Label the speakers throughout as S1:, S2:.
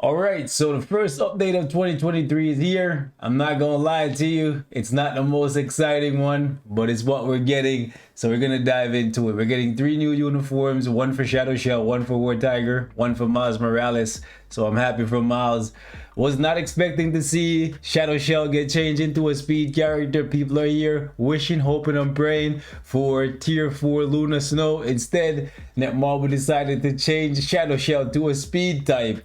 S1: Alright, so the first update of 2023 is here. I'm not gonna lie to you, it's not the most exciting one, but it's what we're getting. So we're gonna dive into it. We're getting 3 new uniforms, one for Shadow Shell, one for War Tiger, one for Miles Morales. So I'm happy for Miles. Was not expecting to see Shadow Shell get changed into a speed character. People are here wishing, hoping, and praying for tier 4 Luna Snow. Instead, Netmarble decided to change Shadow Shell to a speed type.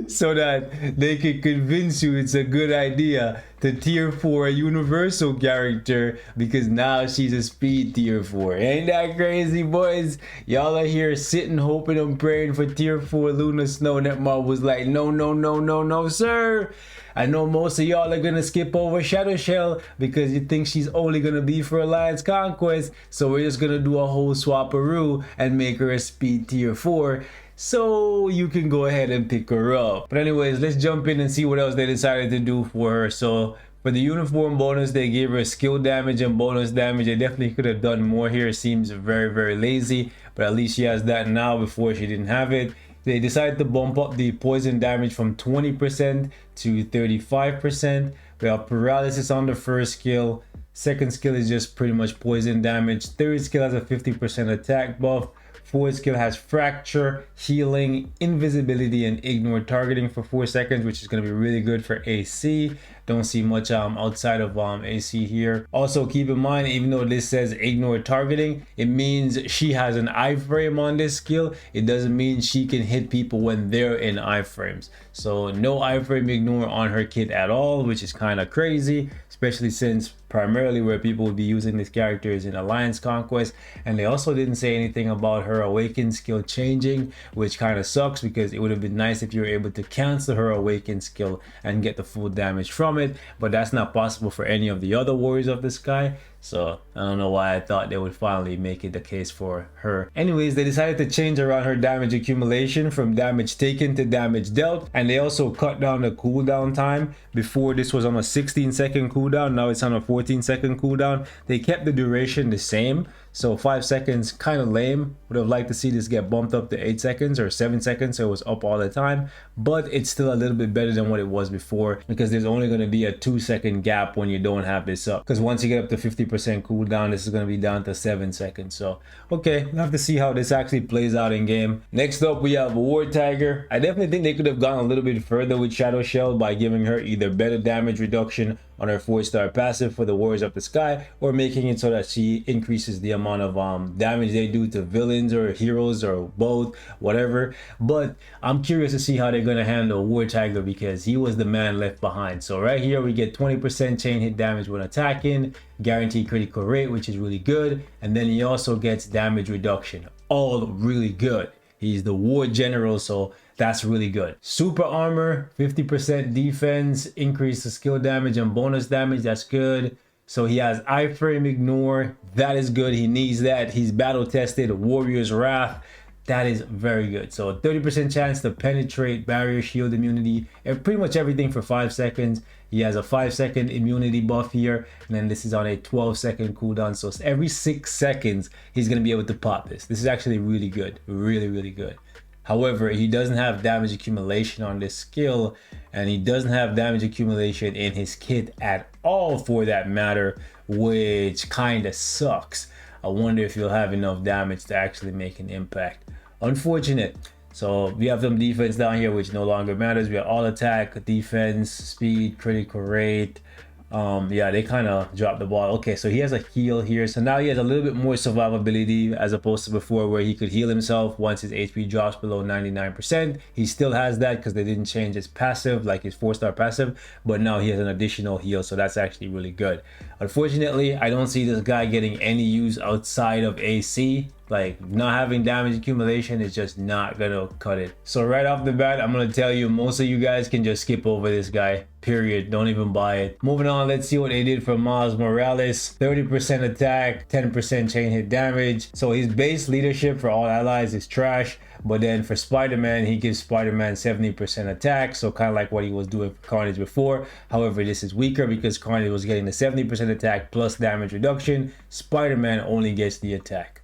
S1: So that they can convince you it's a good idea to tier 4 a universal character because now she's a speed tier 4. Ain't that crazy, boys? Y'all are here sitting hoping and praying for tier 4 Luna Snow. Netmarble was like, no, no, no, no, no, sir. I know most of y'all are gonna skip over Shadow Shell because you think she's only gonna be for Alliance Conquest. So we're just gonna do a whole swaparoo and make her a speed tier 4. So you can go ahead and pick her up. But anyways, let's jump in and see what else they decided to do for her. So for the uniform bonus, they gave her skill damage and bonus damage. They definitely could have done more here. It seems very, very lazy, but at least she has that now. Before she didn't have it. They decided to bump up the poison damage from 20% to 35%. We have paralysis on the first skill. Second skill is just pretty much poison damage. Third skill has a 50% attack buff. Fourth skill has fracture, healing, invisibility, and ignore targeting for 4 seconds, which is going to be really good for AC. Don't see much outside of AC here. Also keep in mind, even though this says ignore targeting, it means she has an iframe on this skill. It doesn't mean she can hit people when they're in iframes. So no iframe ignore on her kit at all, which is kind of crazy, especially since primarily where people would be using this character is in Alliance Conquest. And they also didn't say anything about her awaken skill changing, which kind of sucks because it would have been nice if you were able to cancel her awaken skill and get the full damage from it, but that's not possible for any of the other warriors of the sky. So I don't know why I thought they would finally make it the case for her. Anyways, they decided to change around her damage accumulation from damage taken to damage dealt, and they also cut down the cooldown time. Before, this was on a 16-second cooldown, now it's on a 14-second cooldown. They kept the duration the same, so 5 seconds kind of lame. Would have liked to see this get bumped up to 8 seconds or 7 seconds, so it was up all the time, but it's still a little bit better than what it was before because there's only going to be a 2-second gap when you don't have this up, because once you get up to 50% cooldown, this is going to be down to 7 seconds. So okay, we'll have to see how this actually plays out in game. Next up, we have War Tiger. I definitely think they could have gone a little bit further with Shadow Shell by giving her either better damage reduction on her 4-star passive for the Warriors of the Sky, or making it so that she increases the amount of damage they do to villains or heroes or both, whatever. But I'm curious to see how they're going to handle War Tiger because he was the man left behind. So right here we get 20% chain hit damage when attacking, guaranteed critical rate, which is really good, and then he also gets damage reduction, all really good. He's the war general, so that's really good. Super armor, 50% defense, increase the skill damage and bonus damage, that's good. So he has iframe ignore, that is good, he needs that. He's battle tested, warrior's wrath, that is very good. So 30% chance to penetrate, barrier, shield immunity, and pretty much everything for 5 seconds. He has a 5-second immunity buff here, and then this is on a 12-second cooldown. So every 6 seconds, he's going to be able to pop this. This is actually really good, really, really good. However, he doesn't have damage accumulation on this skill, and he doesn't have damage accumulation in his kit at all for that matter, which kind of sucks. I wonder if he'll have enough damage to actually make an impact. Unfortunate. So we have some defense down here which no longer matters. We have all attack, defense, speed, critical rate. Yeah, they kind of dropped the ball. Okay, so he has a heal here, so now he has a little bit more survivability as opposed to before where he could heal himself once his HP drops below 99%. He still has that because they didn't change his passive, like his 4-star passive, but now he has an additional heal, so that's actually really good. Unfortunately, I don't see this guy getting any use outside of AC. Like, not having damage accumulation is just not gonna cut it. So right off the bat, I'm gonna tell you, most of you guys can just skip over this guy, period. Don't even buy it. Moving on, let's see what they did for Miles Morales. 30% attack, 10% chain hit damage. So his base leadership for all allies is trash, but then for Spider-Man, he gives Spider-Man 70% attack, so kind of like what he was doing for Carnage before. However, this is weaker because Carnage was getting the 70% attack plus damage reduction. Spider-Man only gets the attack.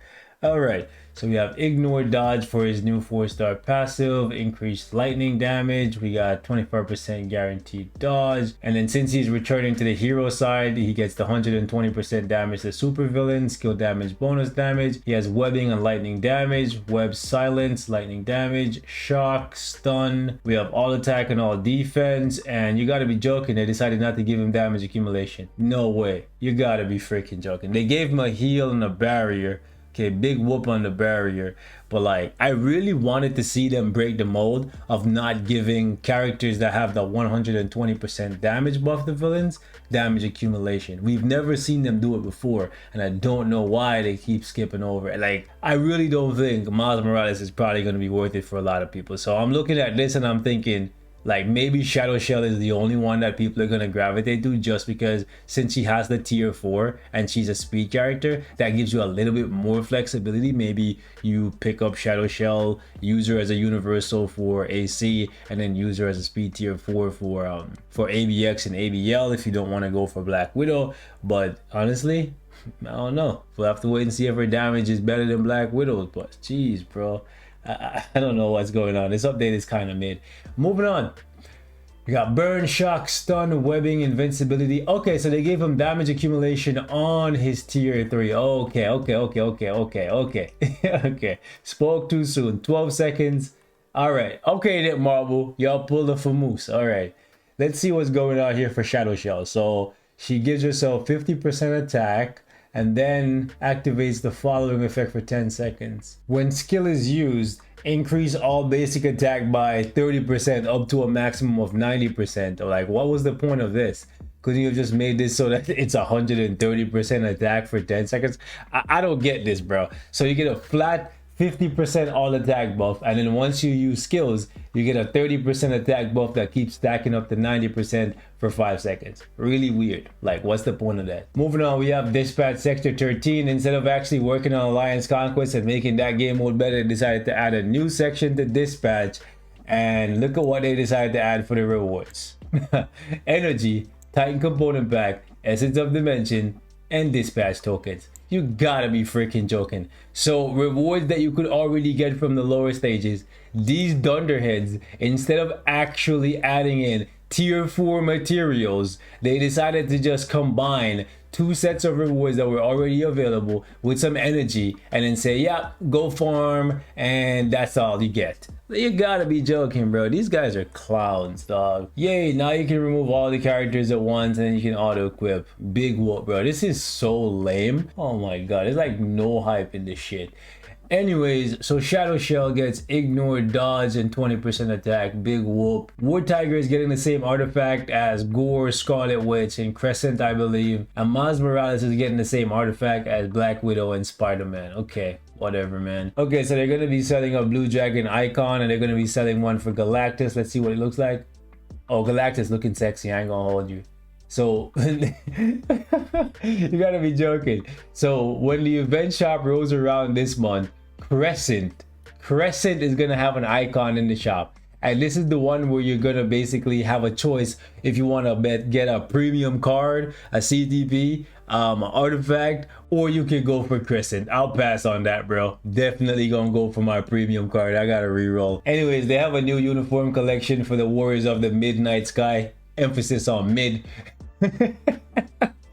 S1: All right, So we have ignore dodge for his new 4-star passive, increased lightning damage. We got 25% guaranteed dodge. And then since he's returning to the hero side, he gets the 120% damage to supervillain, skill damage, bonus damage. He has webbing and lightning damage, web silence, lightning damage, shock, stun. We have all attack and all defense. And you gotta be joking, they decided not to give him damage accumulation. No way. You gotta be freaking joking. They gave him a heal and a barrier. Okay, big whoop on the barrier. But like, I really wanted to see them break the mold of not giving characters that have the 120% damage buff to villains damage accumulation. We've never seen them do it before, and I don't know why they keep skipping over it. Like, I really don't think Miles Morales is probably going to be worth it for a lot of people. So I'm looking at this and I'm thinking, like, maybe Shadow Shell is the only one that people are going to gravitate to, just because since she has the tier 4 and she's a speed character, that gives you a little bit more flexibility. Maybe you pick up Shadow Shell, use her as a universal for AC, and then use her as a speed tier 4 for ABX and ABL if you don't want to go for Black Widow. But honestly, I don't know. We'll have to wait and see if her damage is better than Black Widow's. But jeez, bro. I don't know what's going on. This update is kind of mid. Moving on. We got burn, shock, stun, webbing, invincibility. Okay, so they gave him damage accumulation on his tier 3. Okay. Okay. Spoke too soon. 12 seconds. All right. Okay, Nick Marble. Y'all pulled a famoose. All right. Let's see what's going on here for Shadow Shell. So she gives herself 50% attack, and then activates the following effect for 10 seconds. When skill is used, increase all basic attack by 30% up to a maximum of 90%. Or like, what was the point of this? Couldn't you have just made this so that it's 130% attack for 10 seconds? I don't get this, bro. So you get a flat 50% all attack buff, and then once you use skills, you get a 30% attack buff that keeps stacking up to 90% for 5 seconds. Really weird. Like, what's the point of that? Moving on, we have Dispatch Sector 13. Instead of actually working on Alliance Conquest and making that game mode better, they decided to add a new section to Dispatch, and look at what they decided to add for the rewards. Energy, Titan Component Pack, Essence of Dimension, and Dispatch tokens. You gotta be freaking joking. So rewards that you could already get from the lower stages, these dunderheads, instead of actually adding in tier 4 materials, they decided to just combine 2 sets of rewards that were already available with some energy, and then say, yeah, go farm, and that's all you get. You gotta be joking, bro. These guys are clowns, dog. Yay, now you can remove all the characters at once and then you can auto equip. Big whoop, bro. This is so lame. Oh my god, there's like no hype in this shit. Anyways, so Shadow Shell gets ignore, dodge, and 20% attack. Big whoop. War Tiger is getting the same artifact as Gore, Scarlet Witch, and Crescent, I believe. And Miles Morales is getting the same artifact as Black Widow and Spider-Man. Okay, whatever, man. Okay, so they're going to be selling a Blue Dragon icon, and they're going to be selling one for Galactus. Let's see what it looks like. Oh, Galactus looking sexy. I ain't going to hold you. So you gotta be joking. So when the event shop rolls around this month, Crescent is gonna have an icon in the shop, and this is the one where you're gonna basically have a choice if you want to get a premium card, a CTP, artifact, or you can go for Crescent. I'll pass on that, bro. Definitely gonna go for my premium card. I gotta reroll. Anyways, they have a new uniform collection for the Warriors of the Midnight Sky. Emphasis on mid.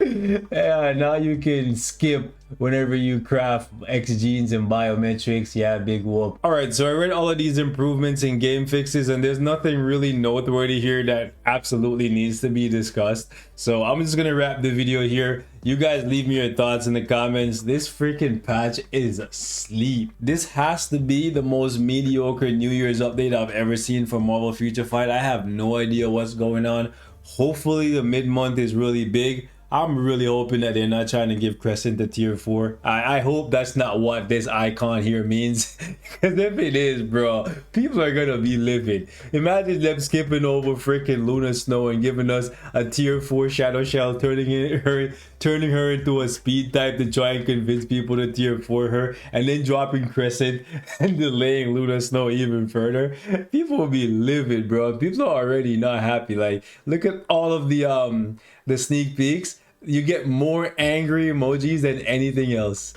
S1: Yeah, now you can skip whenever you craft X genes and biometrics. Yeah, big whoop. All right, so I read all of these improvements and game fixes, and there's nothing really noteworthy here that absolutely needs to be discussed. So I'm just gonna wrap the video here. You guys leave me your thoughts in the comments. This freaking patch is asleep. This has to be the most mediocre New Year's update I've ever seen for Marvel Future Fight. I have no idea what's going on. Hopefully the mid-month is really big. I'm really hoping that they're not trying to give Crescent a tier 4. I hope that's not what this icon here means. Because if it is, bro, people are gonna be livid. Imagine them skipping over freaking Luna Snow and giving us a tier 4 Shadow Shell, turning her into a speed type to try and convince people to tier 4 her, and then dropping Crescent and delaying Luna Snow even further. People will be livid, bro. People are already not happy. Like, look at all of the sneak peeks. You get more angry emojis than anything else.